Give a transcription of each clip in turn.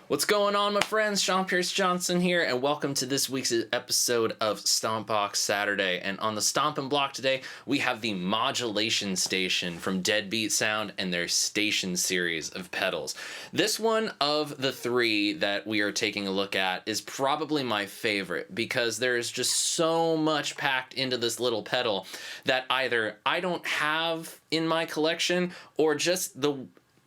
What's going on, my friends? SeanPierceJohnson here, and welcome to this week's episode of Stompbox Saturday. And on the Stompin' block today, we have the Modulation Station from Deadbeat Sound and their Station series of pedals. This one of the three that we are taking a look at is probably my favorite because there is just so much packed into this little pedal that either I don't have in my collection or just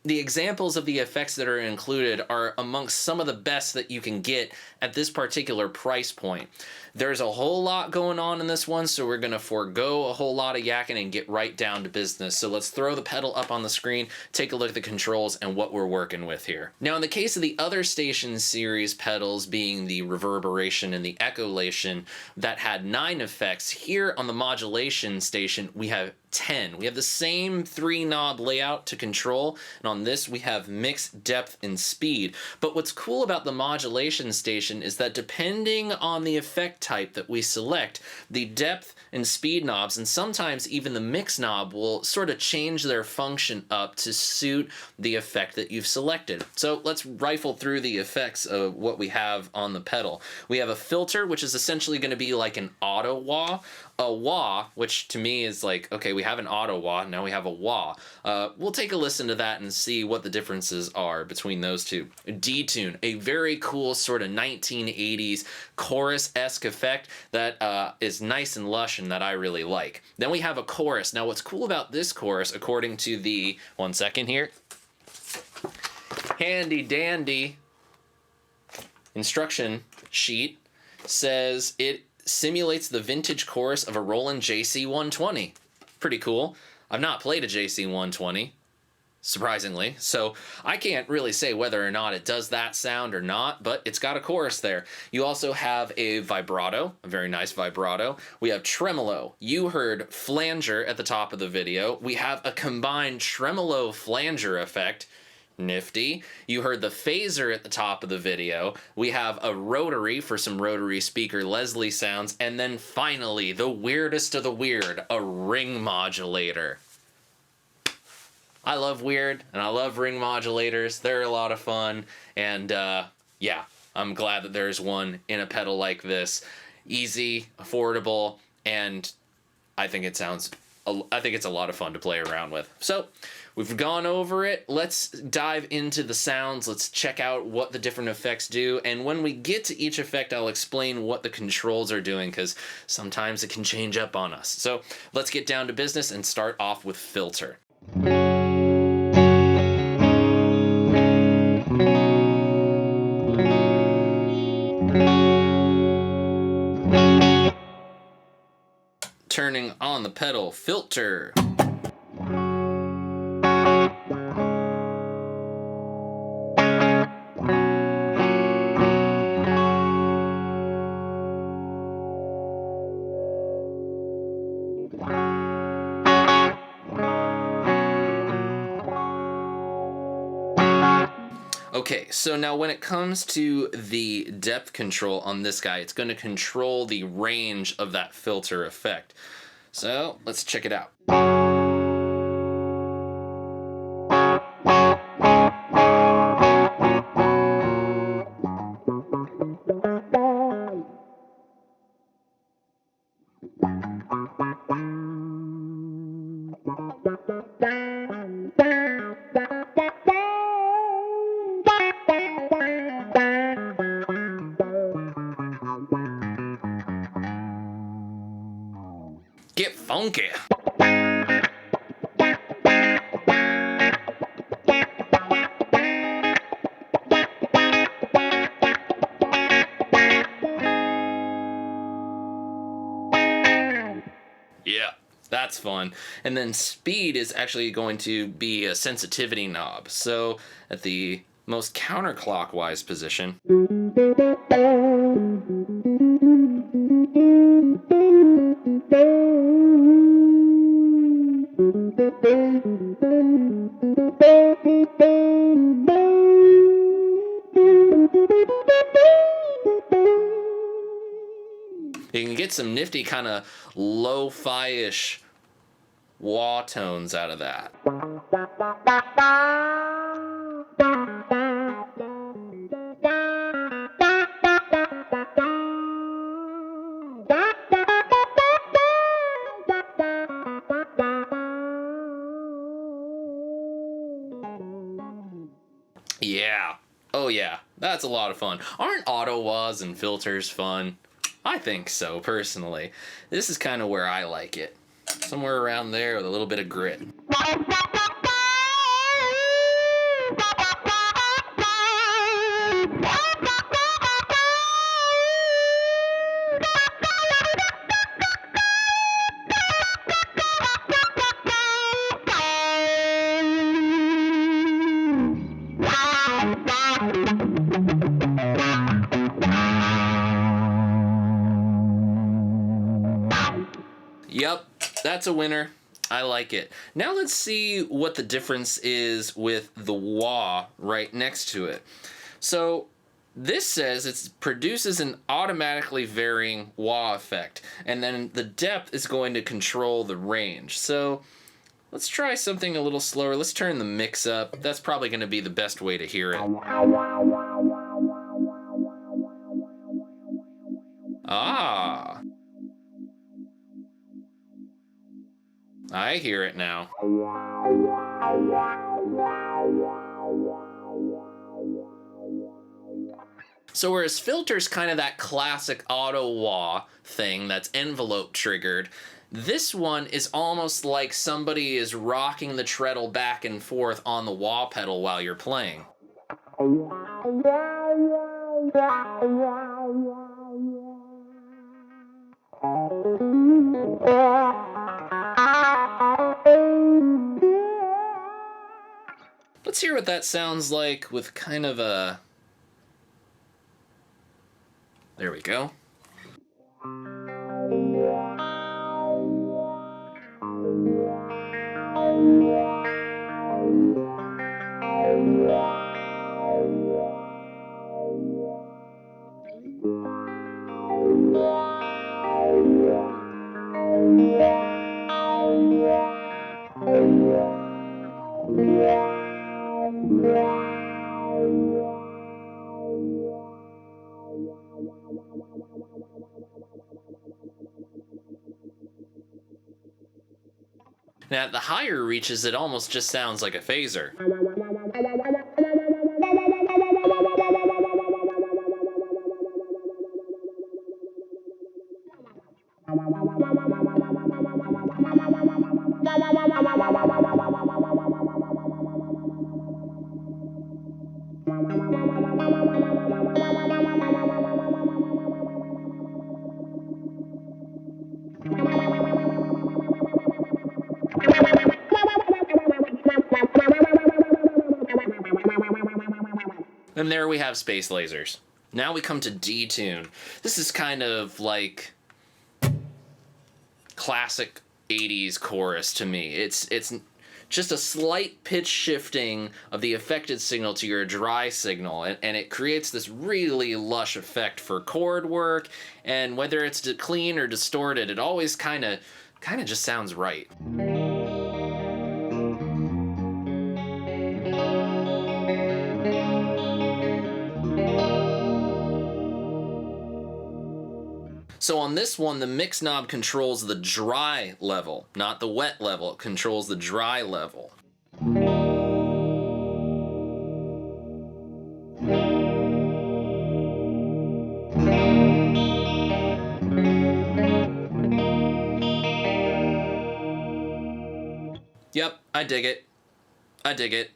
the examples of the effects that are included are amongst some of the best that you can get at this particular price point. There's a whole lot going on in this one, so we're going to forego a whole lot of yakking and get right down to business. So let's throw the pedal up on the screen, take a look at the controls and what we're working with here. Now, in the case of the other Station series pedals, being the reverberation and the echolation that had 9 effects, here on the Modulation Station we have 10. We have the same 3-knob layout to control, and on this we have mix, depth, and speed. But what's cool about the Modulation Station is that depending on the effect type that we select, the depth and speed knobs, and sometimes even the mix knob, will sort of change their function up to suit the effect that you've selected. So let's rifle through the effects of what we have on the pedal. We have a filter, which is essentially going to be like an auto wah. A wah, which to me is like, okay, we have an auto wah, now we have a wah. We'll take a listen to that and see what the differences are between those two. Detune, a very cool sort of 1980s chorus-esque effect that is nice and lush and that I really like. Then we have a chorus. Now what's cool about this chorus, according to the, one second here, handy dandy instruction sheet, says it simulates the vintage chorus of a Roland JC120. Pretty cool. I've not played a JC120, surprisingly, so I can't really say whether or not it does that sound or not, but it's got a chorus there. You also have a vibrato, a very nice vibrato. We have tremolo. You heard flanger at the top of the video. We have a combined tremolo flanger effect. Nifty. You heard the phaser at the top of the video. We have a rotary for some rotary speaker Leslie sounds, and then finally, the weirdest of the weird, a ring modulator. I love weird, and I love ring modulators. They're a lot of fun, and yeah, I'm glad that there's one in a pedal like this. Easy, affordable, and I think it's a lot of fun to play around with. So we've gone over it. Let's dive into the sounds. Let's check out what the different effects do. And when we get to each effect, I'll explain what the controls are doing, because sometimes it can change up on us. So let's get down to business and start off with filter. Turning on the pedal, filter. Okay, so now when it comes to the depth control on this guy, it's going to control the range of that filter effect. So let's check it out. funky. Yeah, that's fun. And then speed is actually going to be a sensitivity knob. So at the most counterclockwise position, you can get some nifty kind of lo-fi-ish wah tones out of that. Yeah. Oh yeah. That's a lot of fun. Aren't auto wahs and filters fun? I think so, personally. This is kind of where I like it. Somewhere around there with a little bit of grit. Yep, that's a winner. I like it. Now let's see what the difference is with the wah right next to it. So this says it produces an automatically varying wah effect, and then the depth is going to control the range. So let's try something a little slower. Let's turn the mix up. That's probably going to be the best way to hear it. Ah. I hear it now. So whereas filter's kind of that classic auto wah thing that's envelope triggered, this one is almost like somebody is rocking the treadle back and forth on the wah pedal while you're playing. Let's hear what that sounds like with kind of a... There we go. Now, at the higher reaches, it almost just sounds like a phaser. And there we have space lasers. Now we come to Detune. This is kind of like classic 80s chorus to me. It's just a slight pitch shifting of the affected signal to your dry signal, and it creates this really lush effect for chord work, and whether it's clean or distorted, it always kind of just sounds right. So on this one, the mix knob controls the dry level, not the wet level. It controls the dry level. Yep, I dig it. I dig it.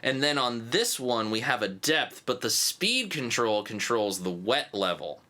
And then on this one, we have a depth, but the speed control controls the wet level.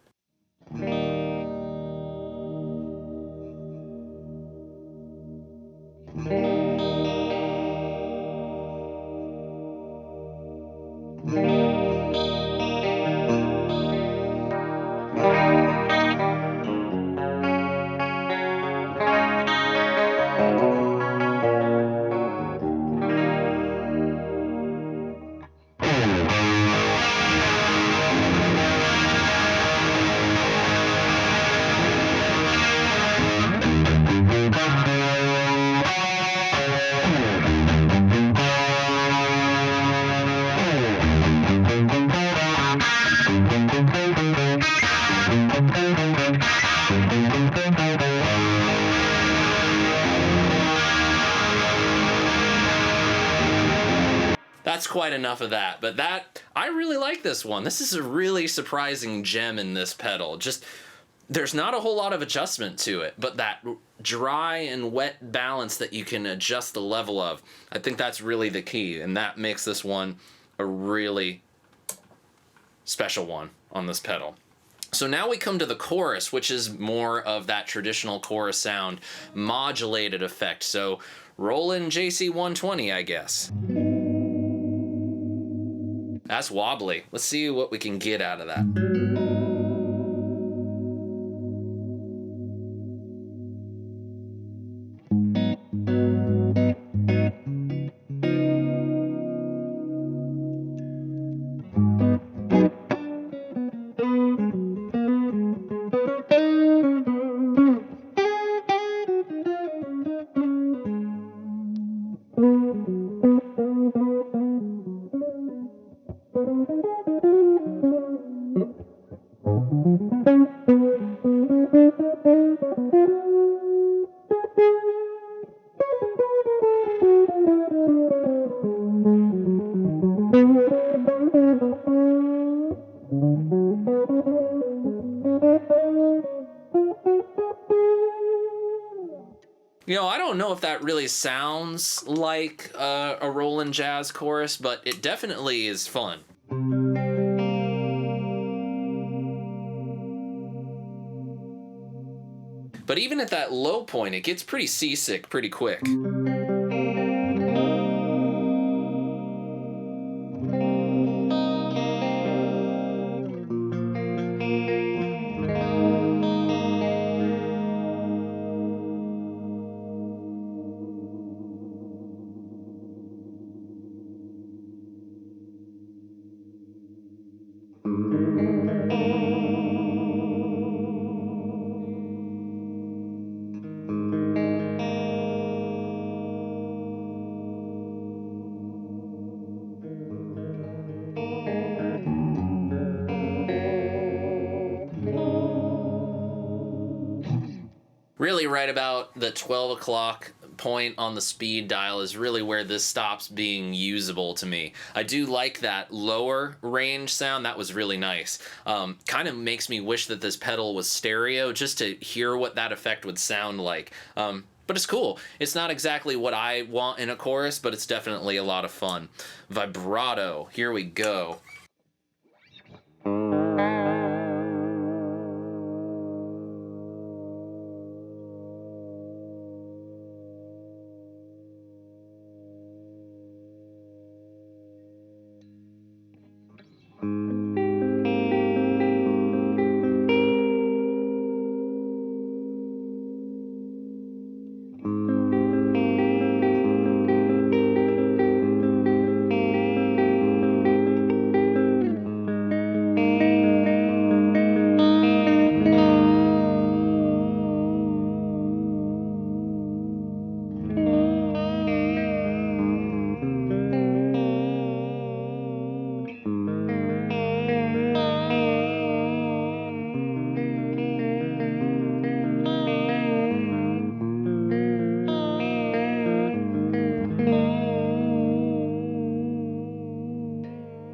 That's quite enough of that, but I really like this one. This is a really surprising gem in this pedal. Just, there's not a whole lot of adjustment to it, but that dry and wet balance that you can adjust the level of, I think that's really the key, and that makes this one a really special one on this pedal. So now we come to the chorus, which is more of that traditional chorus sound, modulated effect. So roll in JC120, I guess. That's wobbly. Let's see what we can get out of that. You know, I don't know if that really sounds like a rollin' jazz chorus, but it definitely is fun. But even at that low point, it gets pretty seasick pretty quick. Really right about the 12 o'clock point on the speed dial is really where this stops being usable to me. I do like that lower range sound. That was really nice. Kind of makes me wish that this pedal was stereo just to hear what that effect would sound like. But it's cool. It's not exactly what I want in a chorus, but it's definitely a lot of fun. Vibrato, here we go.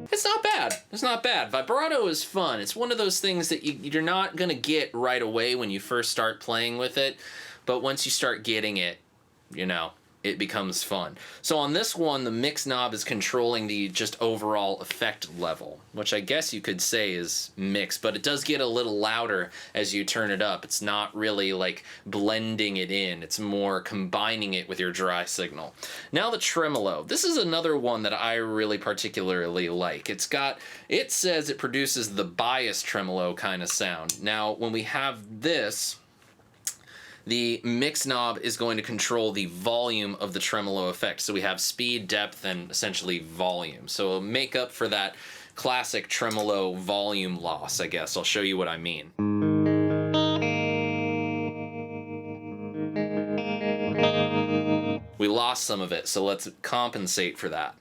It's not bad. It's not bad. Vibrato is fun. It's one of those things that you're not going to get right away when you first start playing with it, but once you start getting it, you know, it becomes fun. So on this one, the mix knob is controlling the just overall effect level, which I guess you could say is mixed, but it does get a little louder as you turn it up. It's not really like blending it in. It's more combining it with your dry signal. Now the tremolo. This is another one that I really particularly like. It says it produces the bias tremolo kind of sound. Now, when we have this, the mix knob is going to control the volume of the tremolo effect. So we have speed, depth, and essentially volume. So it'll make up for that classic tremolo volume loss, I guess. I'll show you what I mean. We lost some of it, so let's compensate for that.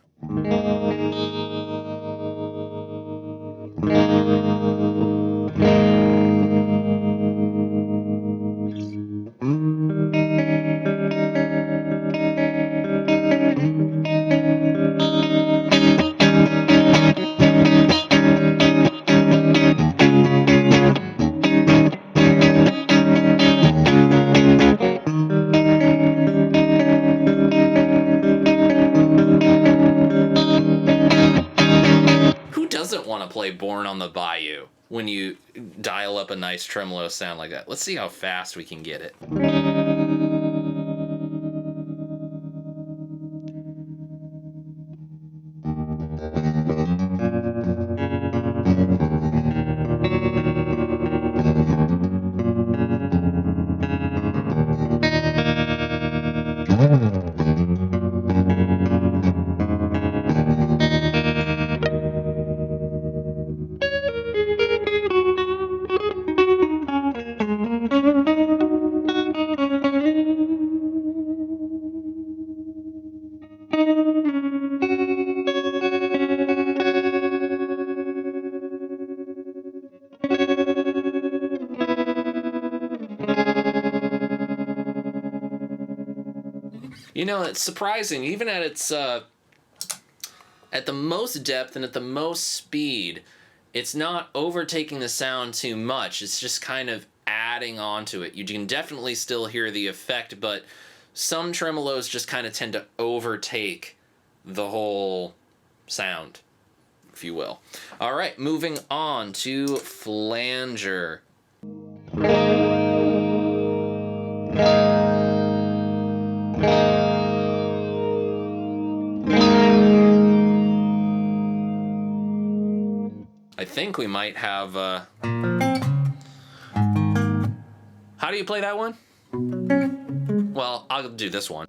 Doesn't want to play Born on the Bayou when you dial up a nice tremolo sound like that. Let's see how fast we can get it. You know, it's surprising, even at its at the most depth and at the most speed, it's not overtaking the sound too much. It's just kind of adding on to it. You can definitely still hear the effect, but some tremolos just kind of tend to overtake the whole sound, if you will. All right, moving on to flanger. I think we might have, how do you play that one? Well, I'll do this one.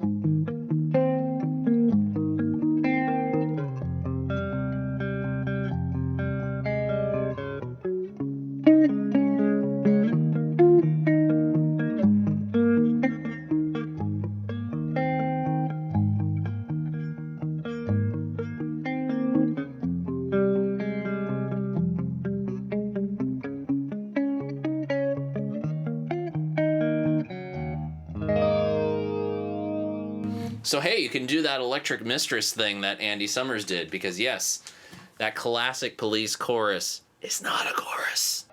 So hey, you can do that Electric Mistress thing that Andy Summers did, because yes, that classic Police chorus is not a chorus.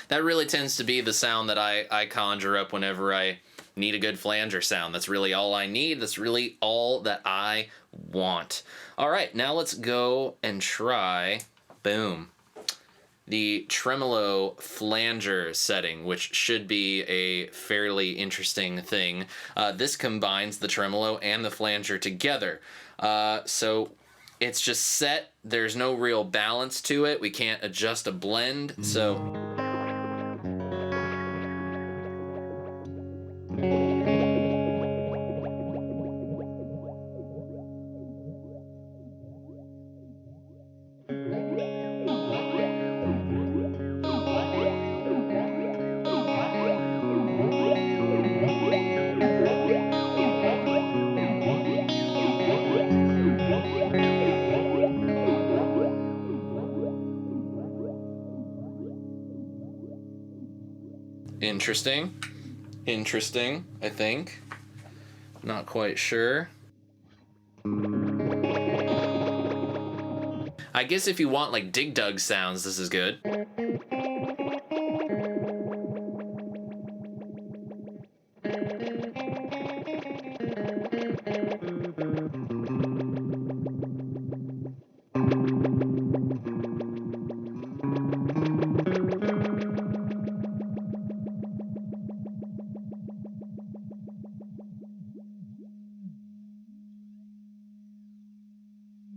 That really tends to be the sound that I conjure up whenever I need a good flanger sound. That's really all I need. That's really all that I want. All right, now let's go and try, boom, the tremolo flanger setting, which should be a fairly interesting thing. This combines the tremolo and the flanger together. So it's just set. There's no real balance to it. We can't adjust a blend, so... Interesting. Interesting, I think. Not quite sure. I guess if you want like Dig Dug sounds, this is good.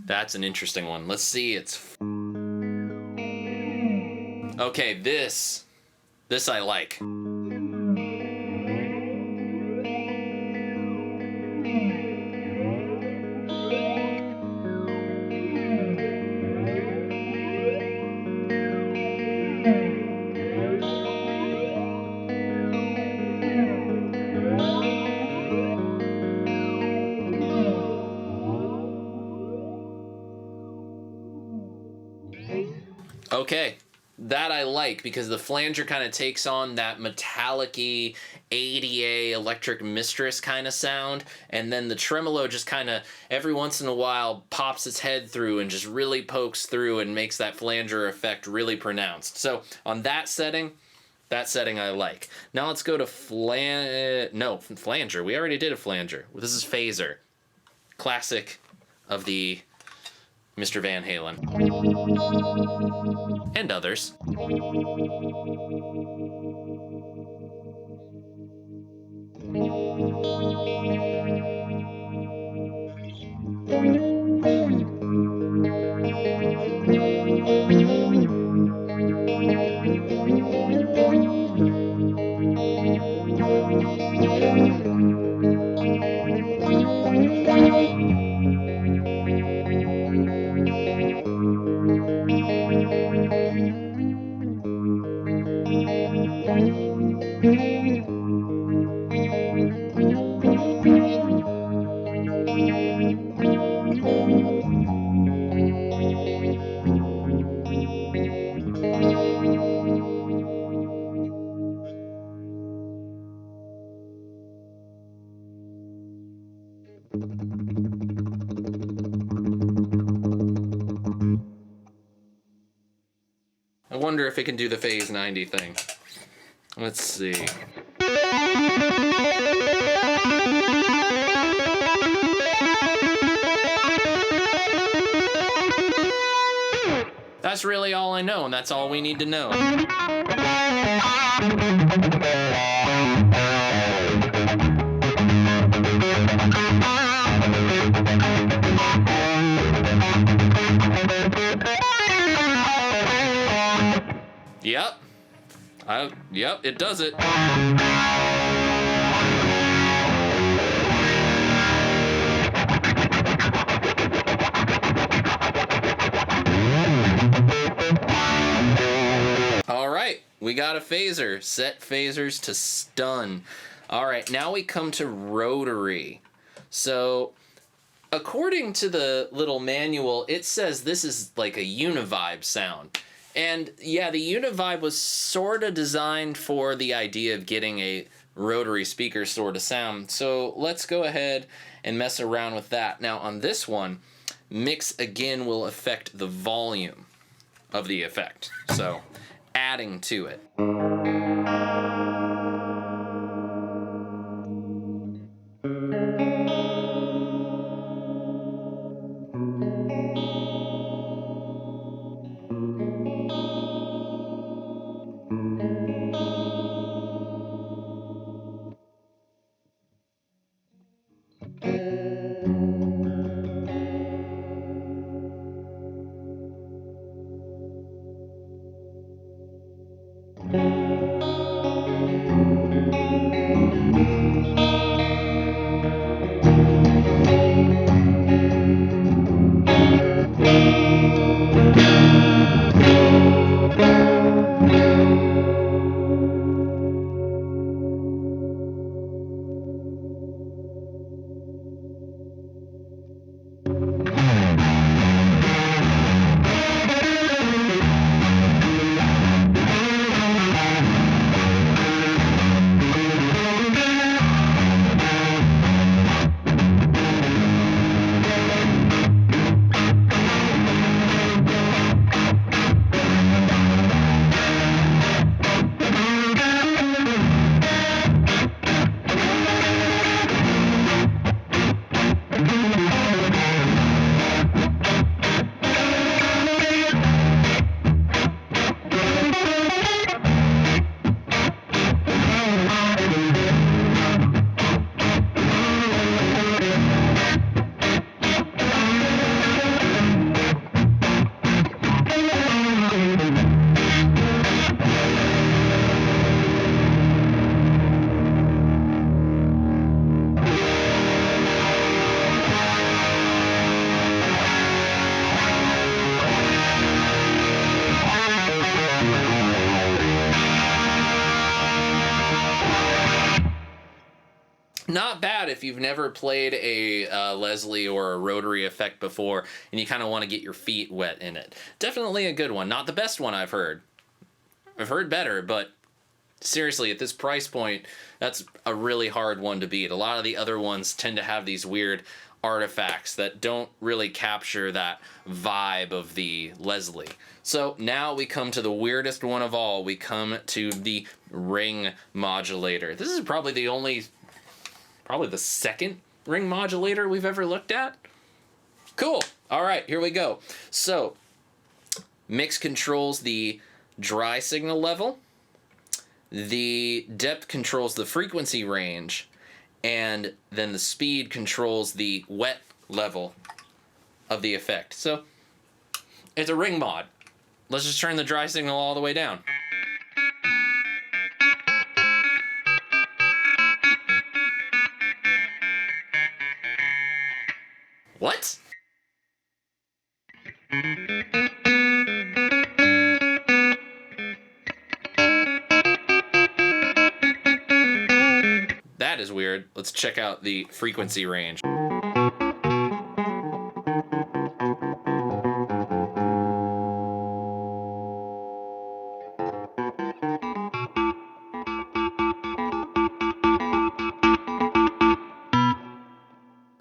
That's an interesting one. Let's see. It's okay. This I like. Okay, that I like because the flanger kind of takes on that metallic-y ADA electric mistress kind of sound, and then the tremolo just kind of every once in a while pops its head through and just really pokes through and makes that flanger effect really pronounced. So on that setting I like. Now let's go to flanger. We already did a flanger. This is phaser. Classic of the Mr. Van Halen. And others. I wonder if it can do the phase 90 thing. Let's see. That's really all I know, and that's all we need to know. Yep. Yep, it does it. All right, we got a phaser. Set phasers to stun. All right, now we come to rotary. So, according to the little manual, it says this is like a univibe sound. And yeah, the univibe was sort of designed for the idea of getting a rotary speaker sort of sound. So let's go ahead and mess around with that. Now on this one, mix again will affect the volume of the effect. So adding to it. Not bad if you've never played a Leslie or a Rotary effect before and you kind of want to get your feet wet in it. Definitely a good one. Not the best one I've heard. I've heard better, but seriously, at this price point, that's a really hard one to beat. A lot of the other ones tend to have these weird artifacts that don't really capture that vibe of the Leslie. So now we come to the weirdest one of all. We come to the Ring Modulator. This is probably the second Ring Modulator we've ever looked at. Cool. All right, here we go. So mix controls the dry signal level. The depth controls the frequency range, and then the speed controls the wet level of the effect. So it's a ring mod. Let's just turn the dry signal all the way down. What? That is weird. Let's check out the frequency range.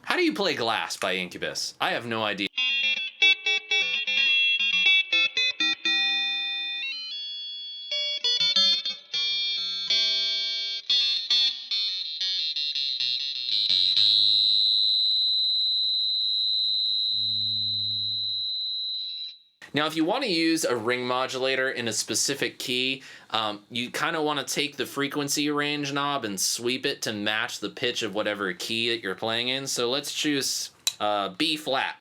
How do you play Glass by Incubus? I have no idea. Now, if you want to use a ring modulator in a specific key, you kind of want to take the frequency range knob and sweep it to match the pitch of whatever key that you're playing in. So let's choose B flat.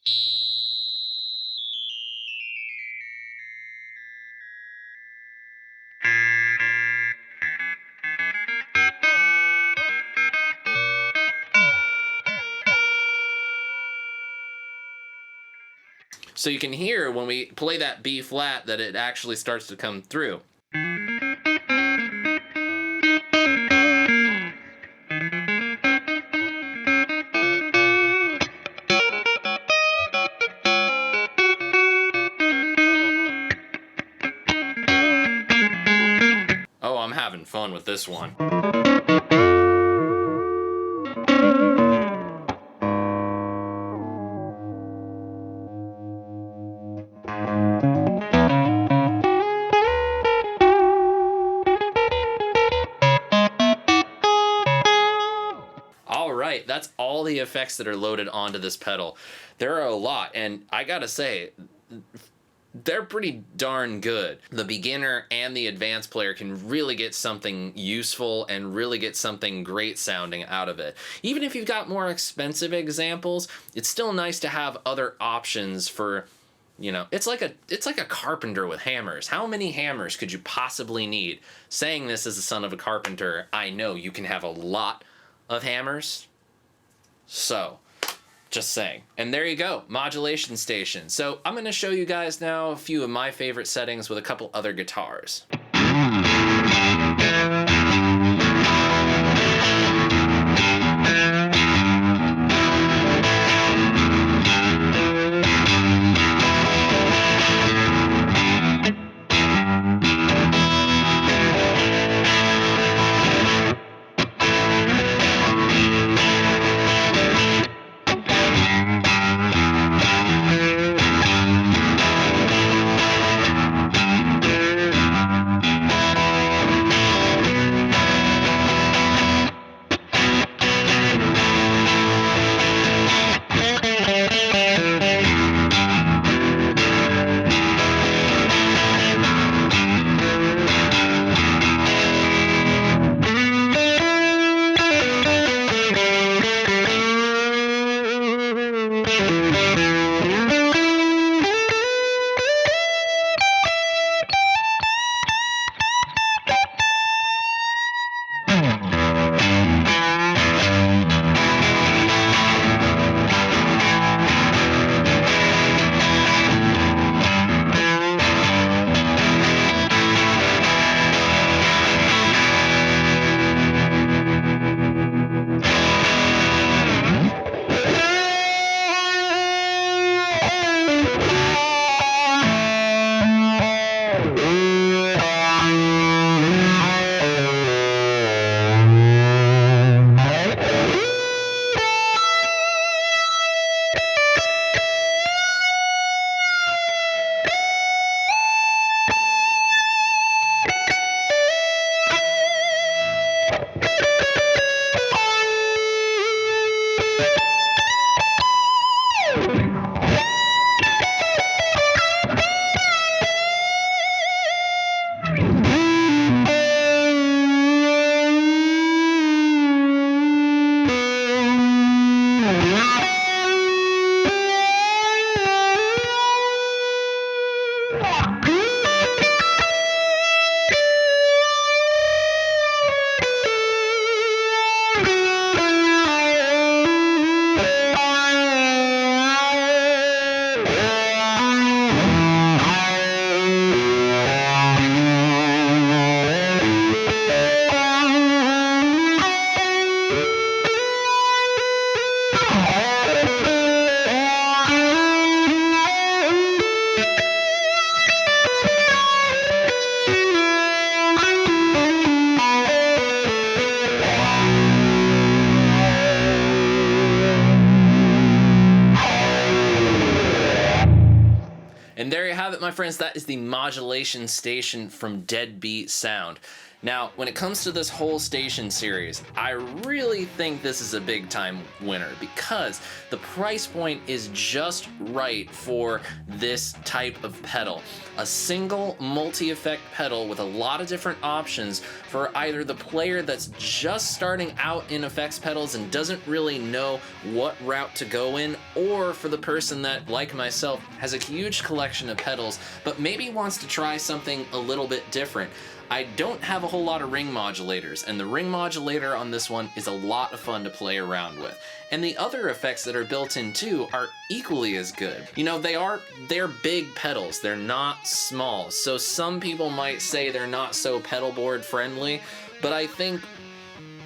So you can hear when we play that B flat that it actually starts to come through. Oh, I'm having fun with this one. Alright, that's all the effects that are loaded onto this pedal. There are a lot, and I gotta say, they're pretty darn good. The beginner and the advanced player can really get something useful and really get something great sounding out of it. Even if you've got more expensive examples, it's still nice to have other options for, you know, it's like a carpenter with hammers. How many hammers could you possibly need? Saying this as the son of a carpenter, I know you can have a lot of hammers. So, just saying. And there you go, Modulation Station. So I'm going to show you guys now a few of my favorite settings with a couple other guitars. But my friends, that is the Modulation Station from Deadbeat Sound. Now, when it comes to this whole station series, I really think this is a big time winner because the price point is just right for this type of pedal. A single multi-effect pedal with a lot of different options for either the player that's just starting out in effects pedals and doesn't really know what route to go in, or for the person that, like myself, has a huge collection of pedals but maybe wants to try something a little bit different. I don't have a whole lot of ring modulators, and the ring modulator on this one is a lot of fun to play around with. And the other effects that are built in too are equally as good. You know, they're big pedals, they're not small. So some people might say they're not so pedal board friendly, but I think,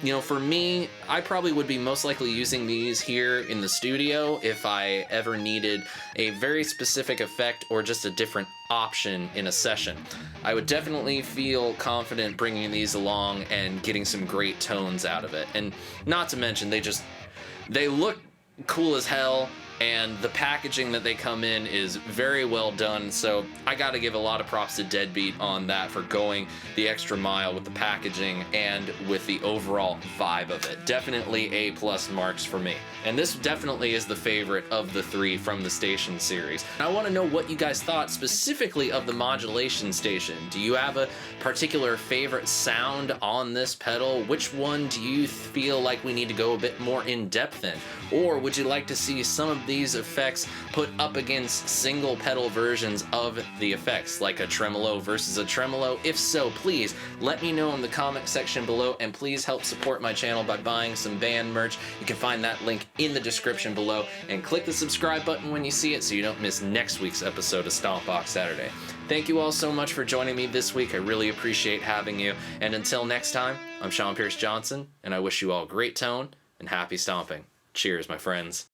you know, for me, I probably would be most likely using these here in the studio if I ever needed a very specific effect or just a different option in a session. I would definitely feel confident bringing these along and getting some great tones out of it. And not to mention, they look cool as hell, and the packaging that they come in is very well done, so I gotta give a lot of props to Deadbeat on that for going the extra mile with the packaging and with the overall vibe of it. Definitely A+ marks for me. And this definitely is the favorite of the three from the Station series. I want to know what you guys thought specifically of the Modulation Station. Do you have a particular favorite sound on this pedal? Which one do you feel like we need to go a bit more in depth in? Or would you like to see some of these effects put up against single pedal versions of the effects, like a tremolo versus a tremolo? If so, please let me know in the comment section below, and please help support my channel by buying some band merch. You can find that link in the description below, and click the subscribe button when you see it so you don't miss next week's episode of Stompbox Saturday. Thank you all so much for joining me this week. I really appreciate having you, and until next time, I'm SeanPierceJohnson, and I wish you all great tone and happy stomping. Cheers, my friends.